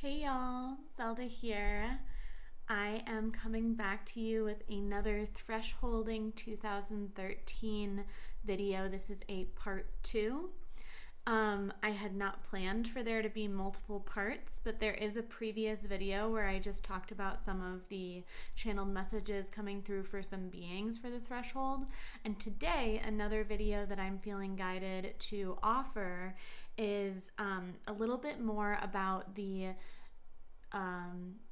Hey y'all, Zelda here. I am coming back to you with another Thresholding 2013 video. This is a part 2. I had not planned for there to be multiple parts, but there is a previous video where I just talked about some of the channeled messages coming through for some beings for the threshold. And today, another video that I'm feeling guided to offer is a little bit more about the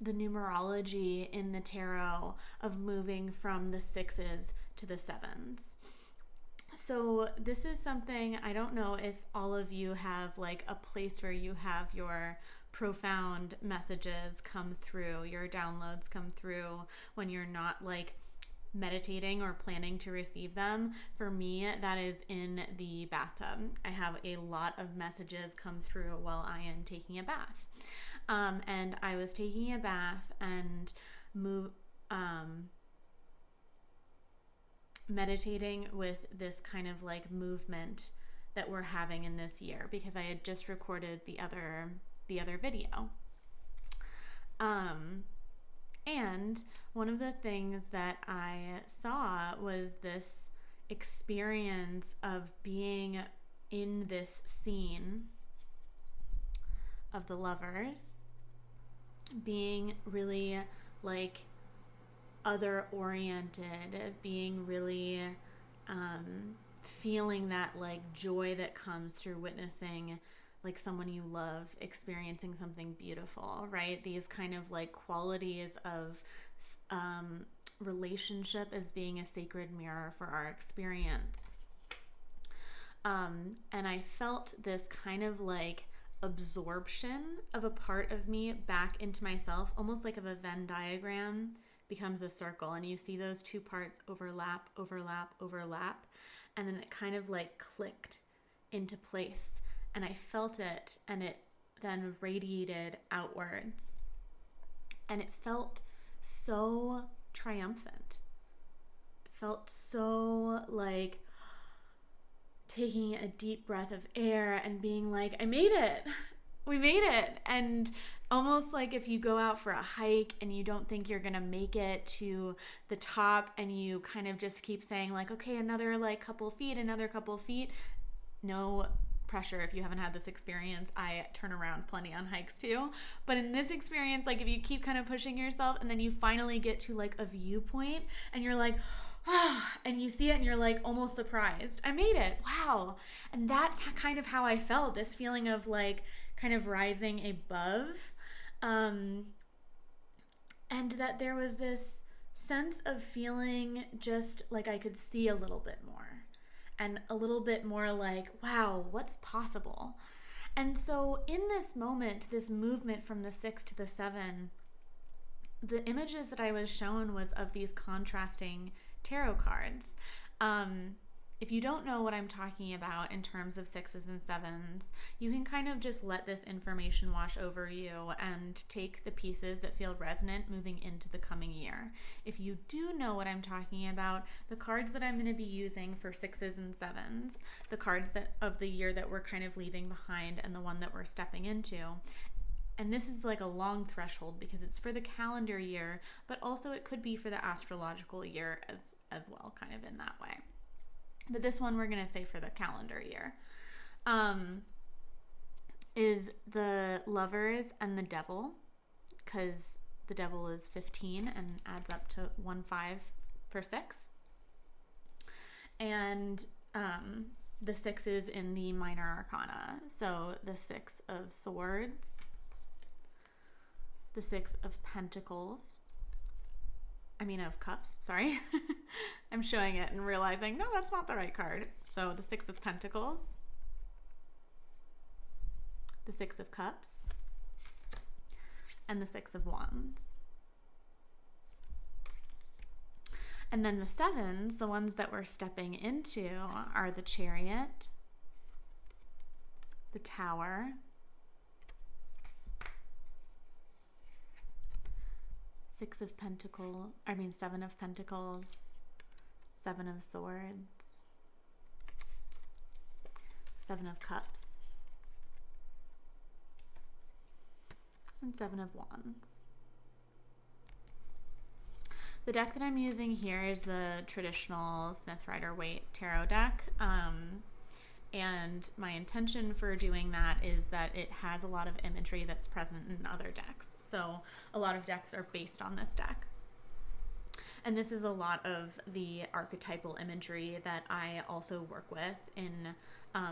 numerology in the tarot of moving from the sixes to the sevens. So this is something, I don't know if all of you have like a place where you have your profound messages come through, your downloads come through when you're not like meditating or planning to receive them. For me, that is in the bathtub. I have a lot of messages come through while I am taking a bath. And I was taking a bath and meditating with this kind of like movement that we're having in this year because I had just recorded the other video. And one of the things that I saw was this experience of being in this scene of the lovers, being really like other oriented, being really feeling that like joy that comes through witnessing like someone you love experiencing something beautiful, right? These kind of like qualities of relationship as being a sacred mirror for our experience. And I felt this kind of like absorption of a part of me back into myself, almost like if a Venn diagram becomes a circle and you see those two parts overlap, and then it kind of like clicked into place and I felt it, and it then radiated outwards, and it felt so triumphant. It felt so like taking a deep breath of air and being like, I made it. We made it. And almost like if you go out for a hike and you don't think you're going to make it to the top and you kind of just keep saying like, okay, another like couple feet, no pressure if you haven't had this experience. I turn around plenty on hikes too. But in this experience, like if you keep kind of pushing yourself and then you finally get to like a viewpoint and you're like, and you see it and you're like almost surprised. I made it. Wow. And that's kind of how I felt, this feeling of like kind of rising above. And that there was this sense of feeling just like I could see a little bit more and a little bit more like, wow, what's possible? And so in this moment, this movement from the 6 to the 7, the images that I was shown was of these contrasting tarot cards. If you don't know what I'm talking about in terms of 6s and 7s, you can kind of just let this information wash over you and take the pieces that feel resonant moving into the coming year. If you do know what I'm talking about, the cards that I'm going to be using for 6s and 7s, the cards that of the year that we're kind of leaving behind and the one that we're stepping into, and this is like a long threshold because it's for the calendar year, but also it could be for the astrological year as well, kind of in that way. But this one we're going to say for the calendar year, is the Lovers and the Devil, because the Devil is 15 and adds up to 1-5 for 6. And the 6 is in the minor arcana. So the 6 of Swords, the 6 of Pentacles, of Cups, sorry. I'm showing it and realizing, no, that's not the right card. So the 6 of Pentacles, the 6 of Cups, and the 6 of Wands. And then the 7s, the ones that we're stepping into, are the Chariot, the Tower, 7 of Pentacles, 7 of Swords, 7 of Cups, and Seven of Wands. The deck that I'm using here is the traditional Smith Rider-Waite tarot deck. And my intention for doing that is that it has a lot of imagery that's present in other decks. So a lot of decks are based on this deck. And this is a lot of the archetypal imagery that I also work with in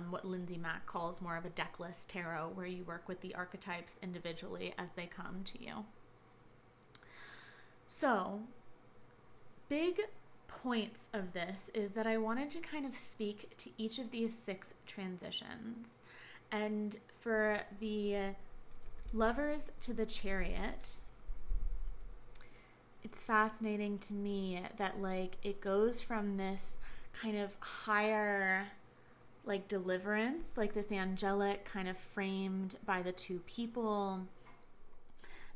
what Lindsay Mack calls more of a deckless tarot, where you work with the archetypes individually as they come to you. So, big points of this is that I wanted to kind of speak to each of these 6 transitions. And for the Lovers to the Chariot, it's fascinating to me that like it goes from this kind of higher like deliverance, like this angelic kind of framed by the 2 people,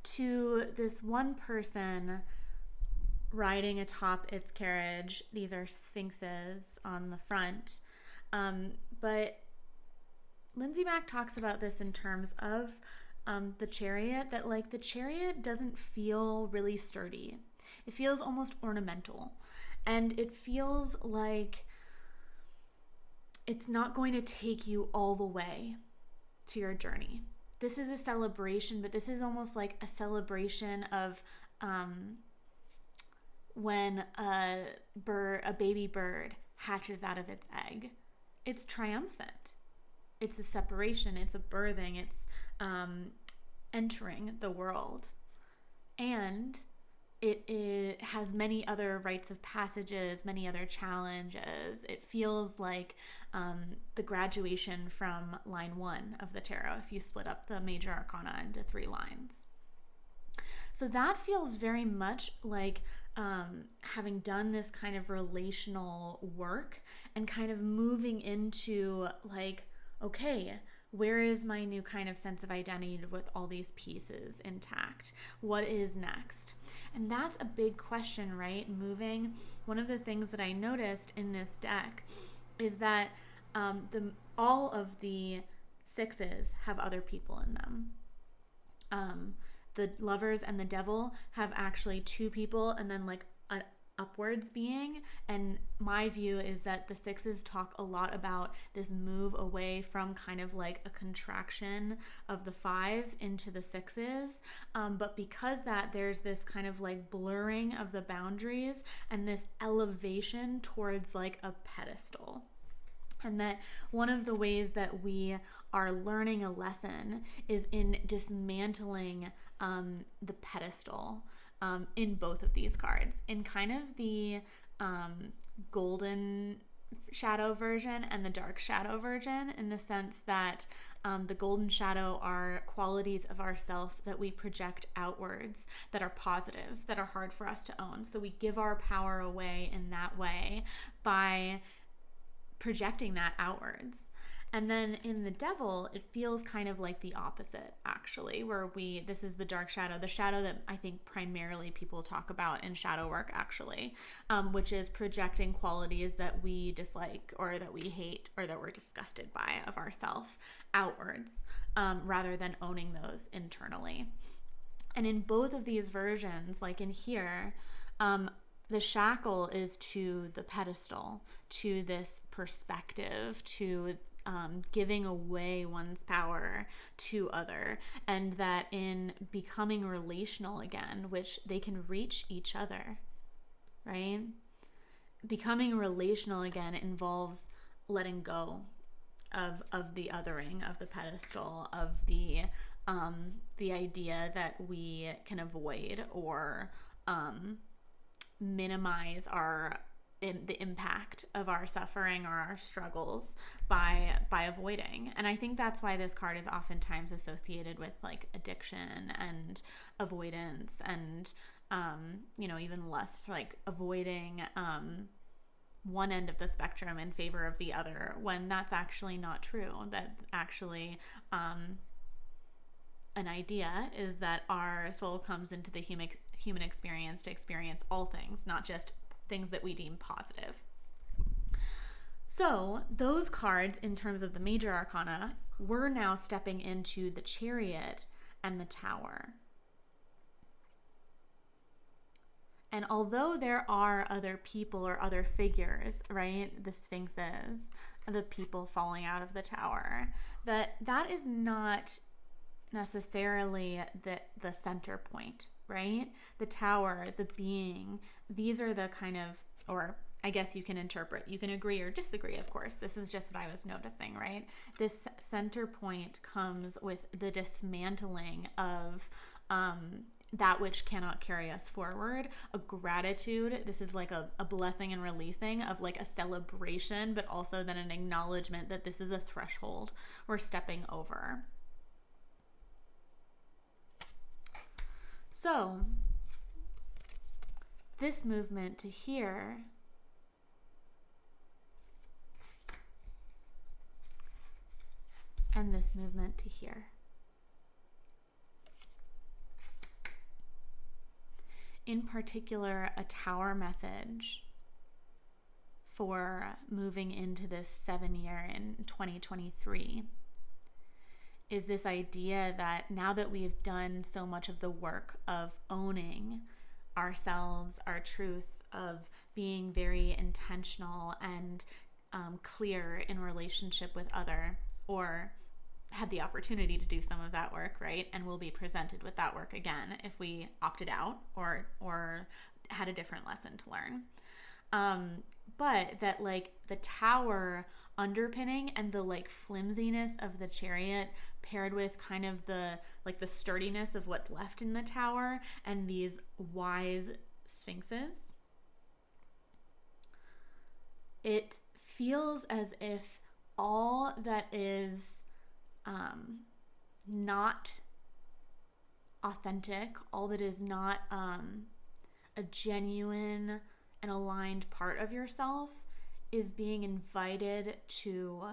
to this one person riding atop its carriage. These are sphinxes on the front. But Lindsay Mack talks about this in terms of the chariot, that like the chariot doesn't feel really sturdy. It feels almost ornamental, and it feels like it's not going to take you all the way to your journey. This is a celebration, but this is almost like a celebration of when a baby bird hatches out of its egg. It's triumphant. It's a separation. It's a birthing. It's entering the world. And it has many other rites of passages, many other challenges. It feels like the graduation from line 1 of the tarot, if you split up the major arcana into 3 lines. So that feels very much like having done this kind of relational work and kind of moving into like, okay, where is my new kind of sense of identity with all these pieces intact? What is next? And that's a big question, right? Moving. One of the things that I noticed in this deck is that all of the 6s have other people in them. The Lovers and the Devil have actually 2 people and then like an upwards being. And my view is that the 6s talk a lot about this move away from kind of like a contraction of the 5 into the 6s. But because that there's this kind of like blurring of the boundaries and this elevation towards like a pedestal. And that one of the ways that we are learning a lesson is in dismantling the pedestal in both of these cards. In kind of the golden shadow version and the dark shadow version, in the sense that the golden shadow are qualities of ourself that we project outwards that are positive, that are hard for us to own. So we give our power away in that way by projecting that outwards. And then in the Devil, it feels kind of like the opposite, actually, where this is the dark shadow, the shadow that I think primarily people talk about in shadow work, actually, which is projecting qualities that we dislike or that we hate or that we're disgusted by of ourselves outwards, rather than owning those internally. And in both of these versions, like in here, the shackle is to the pedestal, to this perspective, to giving away one's power to other, and that in becoming relational again, which they can reach each other, right? Becoming relational again involves letting go of the othering, of the pedestal, of the idea that we can avoid or minimize the impact of our suffering or our struggles by avoiding. And I think that's why this card is oftentimes associated with like addiction and avoidance and even lust, like avoiding one end of the spectrum in favor of the other, when that's actually not true. That actually an idea is that our soul comes into the human experience to experience all things, not just things that we deem positive. So those cards, in terms of the major arcana, we're now stepping into the Chariot and the Tower. And although there are other people or other figures, right, the sphinxes, the people falling out of the Tower, that is not necessarily the center point, right? The Tower, the being, these are the kind of, or I guess you can interpret, you can agree or disagree, of course. This is just what I was noticing, right? This center point comes with the dismantling of that which cannot carry us forward, a gratitude. This is like a blessing and releasing of like a celebration, but also then an acknowledgement that this is a threshold we're stepping over. So this movement to here and this movement to here. In particular, a Tower message for moving into this 7-year in 2023 is this idea that now that we've done so much of the work of owning ourselves, our truth, of being very intentional and clear in relationship with other, or had the opportunity to do some of that work, right? And we'll be presented with that work again if we opted out or had a different lesson to learn. But that like the Tower underpinning and the like flimsiness of the Chariot paired with kind of the like the sturdiness of what's left in the Tower and these wise sphinxes, it feels as if all that is not authentic, all that is not a genuine and aligned part of yourself is being invited to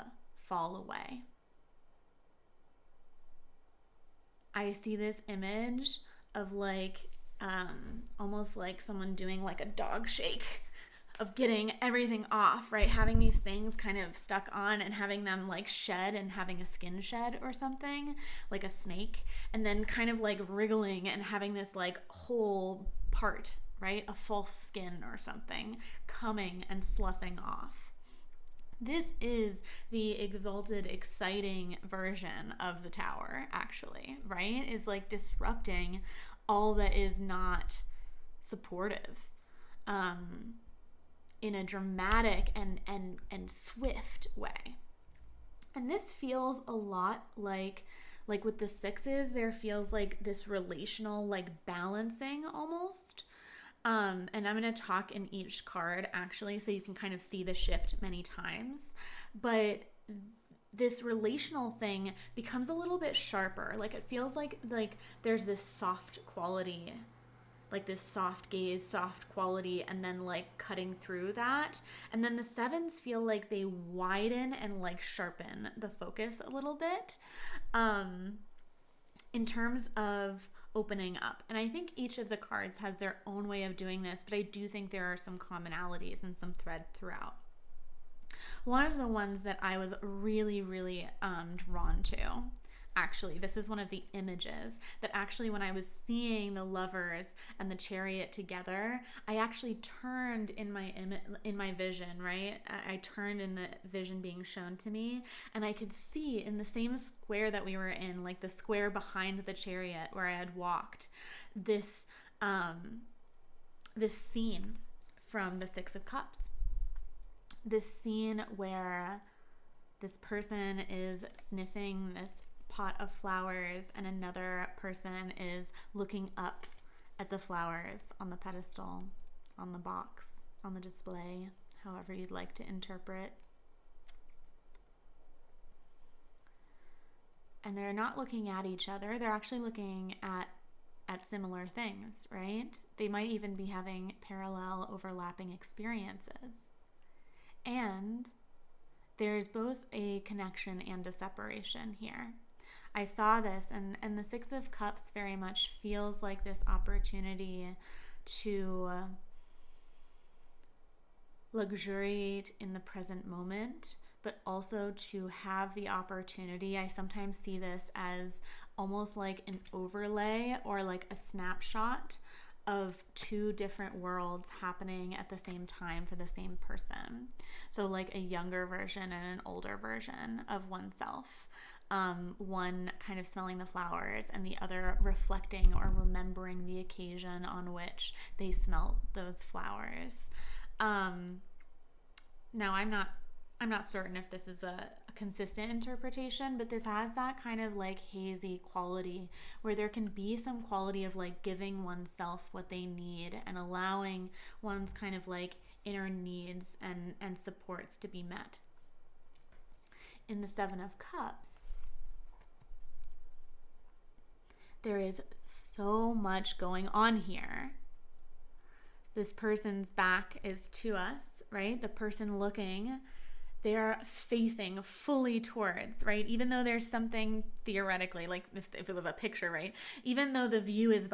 fall away. I see this image of like almost like someone doing like a dog shake, of getting everything off, right? Having these things kind of stuck on and having them like shed and having a skin shed or something, like a snake, and then kind of like wriggling and having this like whole part, right? A false skin or something coming and sloughing off. This is the exalted, exciting version of the Tower, actually, right? Is like disrupting all that is not supportive. In a dramatic and swift way. And this feels a lot like with the sixes, there feels like this relational like balancing almost. And I'm going to talk in each card actually so you can kind of see the shift many times. But this relational thing becomes a little bit sharper. Like it feels like there's this soft quality, like this soft gaze, soft quality, and then like cutting through that. And then the sevens feel like they widen and like sharpen the focus a little bit in terms of opening up. And I think each of the cards has their own way of doing this, but I do think there are some commonalities and some thread throughout. One of the ones that I was really, really drawn to, actually, this is one of the images that actually when I was seeing the Lovers and the Chariot together, I actually turned in my vision, right? I turned in the vision being shown to me, and I could see in the same square that we were in, like the square behind the Chariot where I had walked, this scene from the Six of Cups. This scene where this person is sniffing this pot of flowers and another person is looking up at the flowers on the pedestal, on the box, on the display, however you'd like to interpret. And they're not looking at each other, they're actually looking at similar things, right? They might even be having parallel overlapping experiences. And there's both a connection and a separation here. I saw this, and the Six of Cups very much feels like this opportunity to luxuriate in the present moment, but also to have the opportunity. I sometimes see this as almost like an overlay or like a snapshot of two different worlds happening at the same time for the same person. So like a younger version and an older version of oneself. One kind of smelling the flowers and the other reflecting or remembering the occasion on which they smelt those flowers. Now I'm not certain if this is a consistent interpretation, but this has that kind of like hazy quality where there can be some quality of like giving oneself what they need and allowing one's kind of like inner needs and supports to be met. In the Seven of Cups, there is so much going on here. This person's back is to us, right? The person looking, they're facing fully towards, right? Even though there's something theoretically, like if it was a picture, right? Even though the view is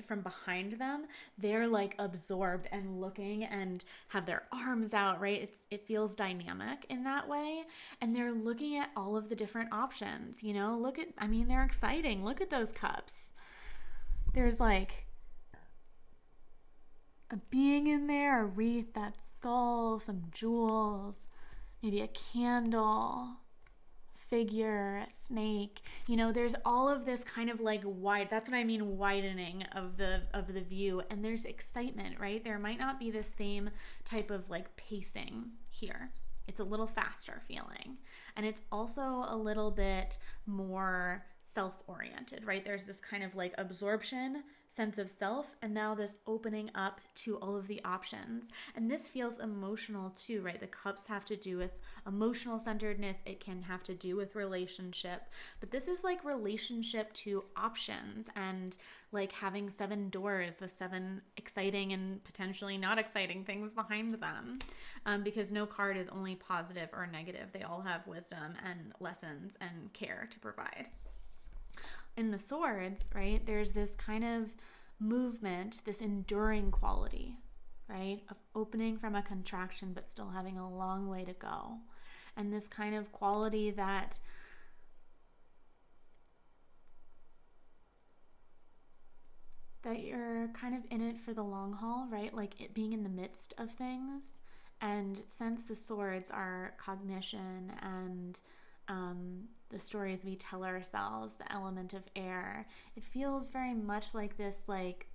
from behind them, they're like absorbed and looking and have their arms out, right? It feels dynamic in that way. And they're looking at all of the different options, you know? They're exciting. Look at those cups. There's like a being in there, a wreath, that skull, some jewels, maybe a candle, figure, a snake. You know, there's all of this kind of like that's what I mean, widening of the view, and there's excitement, right? There might not be the same type of like pacing here. It's a little faster feeling. And it's also a little bit more self-oriented, right? There's this kind of like absorption, sense of self, and now this opening up to all of the options. And this feels emotional too, right? The cups have to do with emotional centeredness. It can have to do with relationship, but this is like relationship to options and like having 7 doors with 7 exciting and potentially not exciting things behind them, because no card is only positive or negative. They all have wisdom and lessons and care to provide. In the swords, right, there's this kind of movement, this enduring quality, right, of opening from a contraction but still having a long way to go. And this kind of quality that you're kind of in it for the long haul, right? Like it being in the midst of things. And since the swords are cognition and the stories we tell ourselves, the element of air, it feels very much like this, like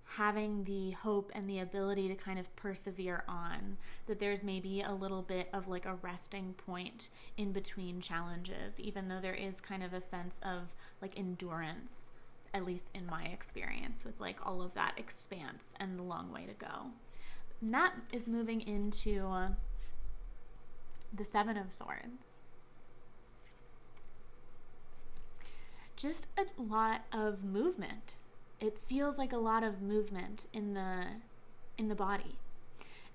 having the hope and the ability to kind of persevere on, that there's maybe a little bit of like a resting point in between challenges, even though there is kind of a sense of like endurance, at least in my experience, with like all of that expanse and the long way to go. And that is moving into the Seven of Swords. Just a lot of movement. It feels like a lot of movement in the body.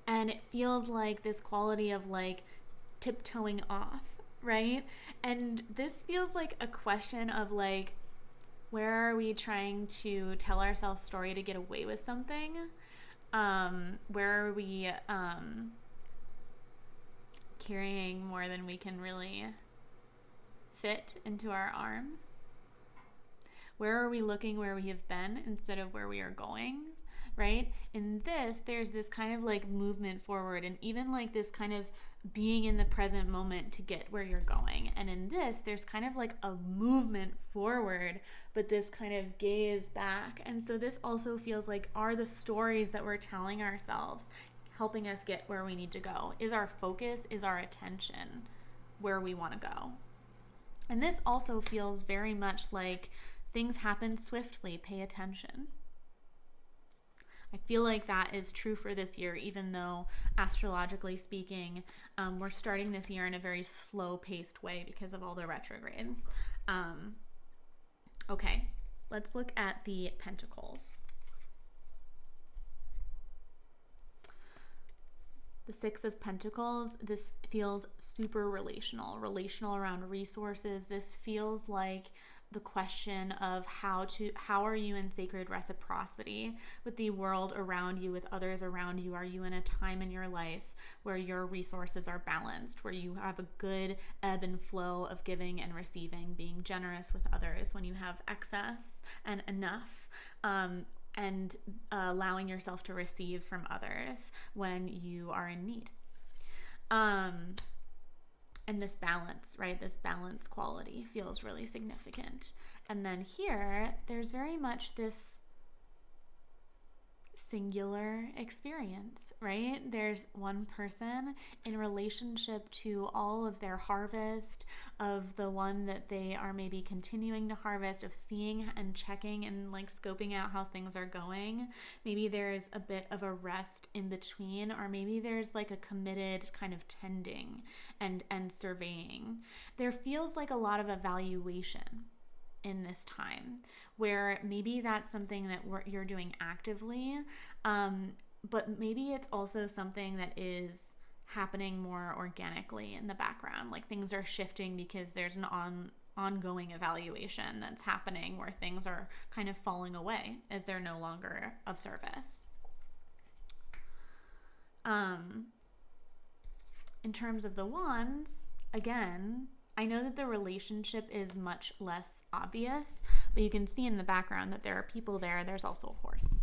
And it feels like this quality of like tiptoeing off, right? And this feels like a question of like, where are we trying to tell ourselves story to get away with something? Where are we carrying more than we can really fit into our arms? Where are we looking where we have been instead of where we are going, right? In this, there's this kind of like movement forward and even like this kind of being in the present moment to get where you're going. And in this, there's kind of like a movement forward, but this kind of gaze back. And so this also feels like, are the stories that we're telling ourselves helping us get where we need to go? Is our focus, is our attention where we want to go? And this also feels very much like things happen swiftly, pay attention. I feel like that is true for this year, even though astrologically speaking, we're starting this year in a very slow-paced way because of all the retrogrades. Okay, let's look at the Pentacles. The Six of Pentacles, this feels super relational around resources. This feels like the question of how are you in sacred reciprocity with the world around you, with others around you? Are you in a time in your life where your resources are balanced, where you have a good ebb and flow of giving and receiving, being generous with others when you have excess and enough, and allowing yourself to receive from others when you are in need? And this balance, right? This balance quality feels really significant. And then here, there's very much this singular experience, right? There's one person in relationship to all of their harvest, of the one that they are maybe continuing to harvest, of seeing and checking and like scoping out how things are going. Maybe there's a bit of a rest in between, or maybe there's like a committed kind of tending and surveying. There feels like a lot of evaluation in this time, where maybe that's something that you're doing actively, but maybe it's also something that is happening more organically in the background. Like things are shifting because there's an ongoing evaluation that's happening, where things are kind of falling away as they're no longer of service. In terms of the wands, again, I know that the relationship is much less obvious, but you can see in the background that there are people there. There's also a horse.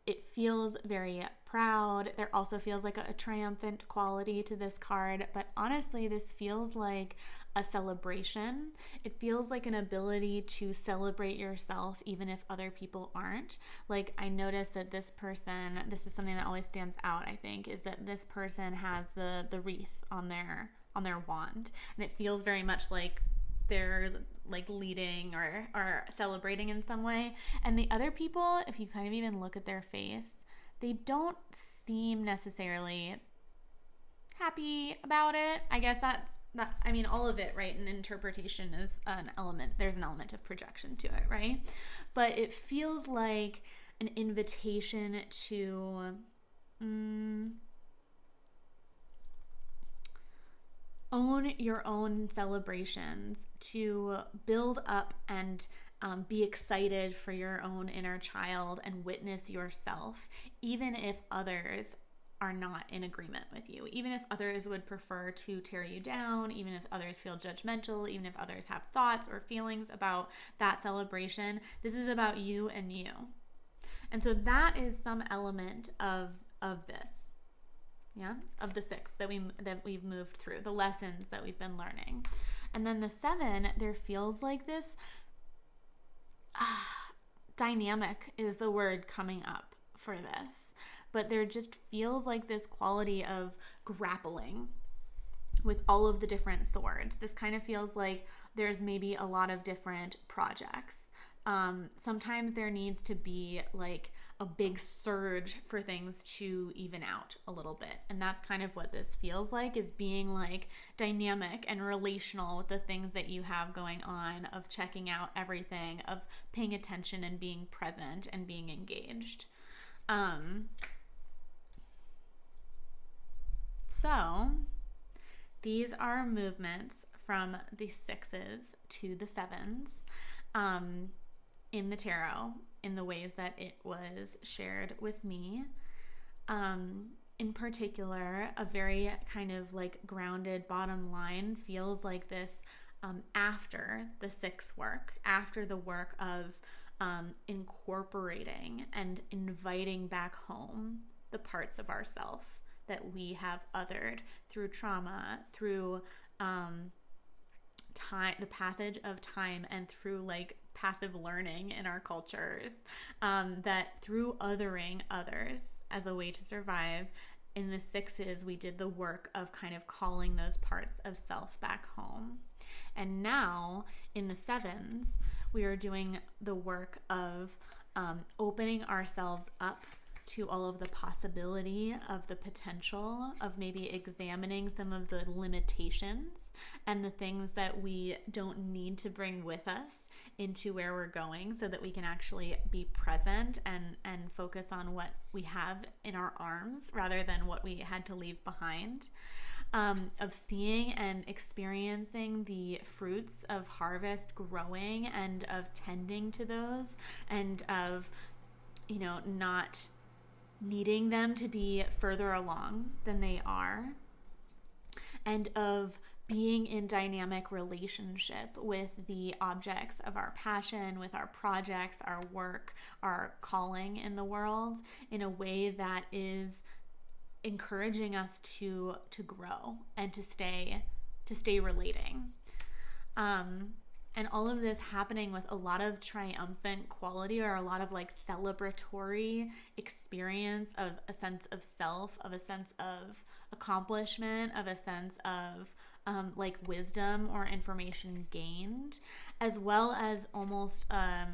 It feels very proud. There also feels like a triumphant quality to this card, but honestly, this feels like a celebration. It feels like an ability to celebrate yourself even if other people aren't. Like, I noticed that this person, this is something that always stands out, I think, is that this person has the wreath on their wand, and it feels very much like they're like leading or celebrating in some way. And the other people, if you kind of even look at their face, they don't seem necessarily happy about it. I guess that's not, I mean, all of it, right? An interpretation is an element. There's an element of projection to it, right? But it feels like an invitation to own your own celebrations, to build up and be excited for your own inner child and witness yourself, even if others are not in agreement with you, even if others would prefer to tear you down, even if others feel judgmental, even if others have thoughts or feelings about that celebration. This is about you and you. And so that is some element of this. Yeah, of the 6 that we've moved through, the lessons that we've been learning. And then the 7, there feels like this dynamic is the word coming up for this, but there just feels like this quality of grappling with all of the different swords. This kind of feels like there's maybe a lot of different projects. Sometimes there needs to be like a big surge for things to even out a little bit. And that's kind of what this feels like, is being like dynamic and relational with the things that you have going on, of checking out everything, of paying attention and being present and being engaged. So these are movements from the 6s to the 7s in the tarot, in the ways that it was shared with me. In particular, a very kind of like grounded bottom line feels like this after the 6 work, after the work of incorporating and inviting back home the parts of ourself that we have othered through trauma, through time, the passage of time, and through like passive learning in our cultures, that through othering others as a way to survive, in the 6s we did the work of kind of calling those parts of self back home. And now in the 7s we are doing the work of opening ourselves up to all of the possibility, of the potential, of maybe examining some of the limitations and the things that we don't need to bring with us into where we're going, so that we can actually be present and focus on what we have in our arms rather than what we had to leave behind. of seeing and experiencing the fruits of harvest growing, and of tending to those, and of, not needing them to be further along than they are, and of being in dynamic relationship with the objects of our passion, with our projects, our work, our calling in the world, in a way that is encouraging us to grow and to stay relating. And all of this happening with a lot of triumphant quality, or a lot of like celebratory experience of a sense of self, of a sense of accomplishment, of a sense of like wisdom or information gained, as well as almost a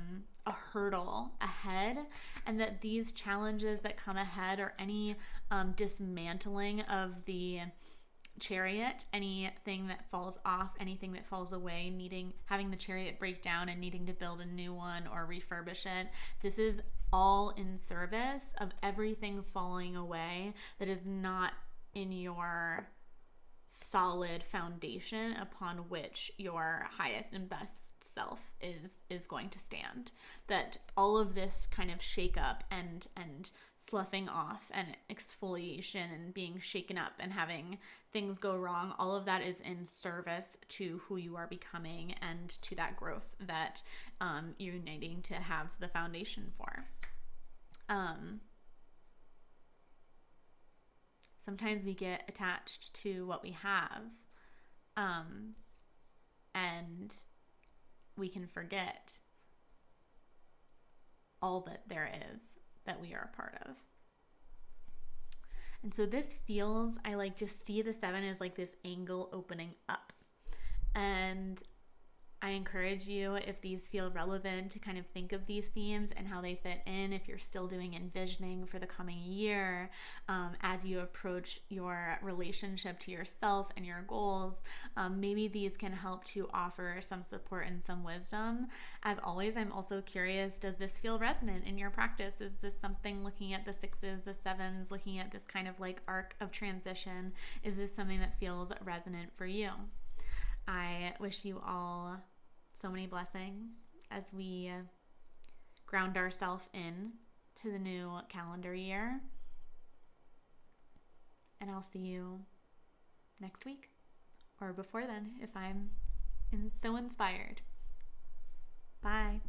hurdle ahead. And that these challenges that come ahead, or any dismantling of the chariot, anything that falls off, anything that falls away, having the chariot break down and needing to build a new one or refurbish it, this is all in service of everything falling away that is not in your solid foundation upon which your highest and best self is going to stand. That all of this kind of shake up and sloughing off and exfoliation and being shaken up and having things go wrong, all of that is in service to who you are becoming and to that growth that you're needing to have the foundation for. Sometimes we get attached to what we have, and we can forget all that there is that we are a part of. And so this feels, I like just see the 7 as like this angle opening up. And I encourage you, if these feel relevant, to kind of think of these themes and how they fit in, if you're still doing envisioning for the coming year, as you approach your relationship to yourself and your goals. Maybe these can help to offer some support and some wisdom. As always, I'm also curious, does this feel resonant in your practice? Is this something, looking at the 6s, the 7s, looking at this kind of like arc of transition, is this something that feels resonant for you? I wish you all so many blessings as we ground ourselves in to the new calendar year. And I'll see you next week, or before then if I'm so inspired. Bye.